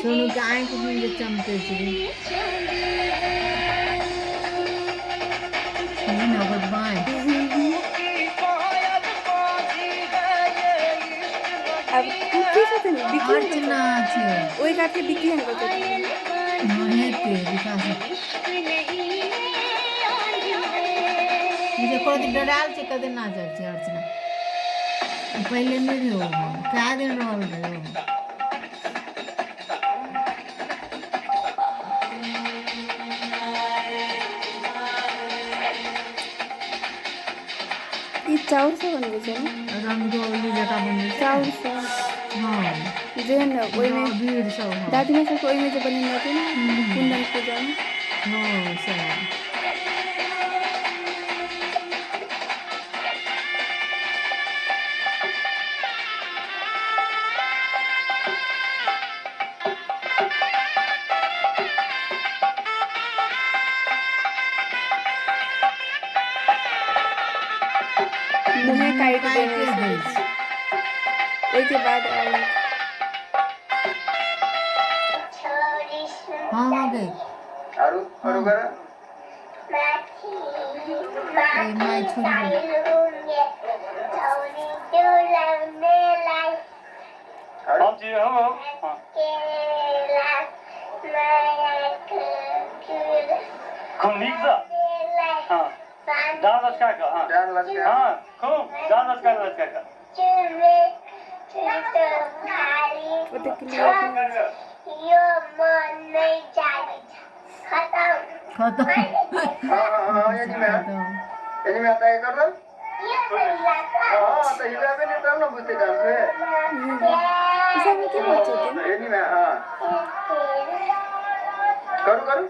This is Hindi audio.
सोनू के आँख भी जे चमकै छै ये ना ओकर बाँहि अब की छथिन बिकी अर्चना छै ओहि काट के बिकी अंकल छथिन हाँ हेतै विकास मुझे कदी डराल छै कदे नाचल छै अर्चना पहले नहीं रहे हो क्या दिन रहल रहे हो ई चाउर से बनबै छै ने रंगोली जका बनबै छै चाउर से हाँ जेहन ओहिमे भीड़ सब हाँ दादी माँ सबके ओहिमे जे बनेने रहथिन कुंदन पूजा में हाँ सएह मुँहे काटि काटि देने दै छै छै ओहिके बाद आयल हाँ हाँ गई आरु आरु करे ए माय छोड़ी गई हम जी हम Kom Lisa. हाँ डांस अच्छा का हाँ हाँ खूब डांस अच्छा का ओते क्लियर खत्म हाँ ये नहीं मैं आता है कर रहा हाँ तो हिला भी नहीं तब ना बुझते डांस में ईसा में की बात होती ये नहीं मैं हाँ करो करो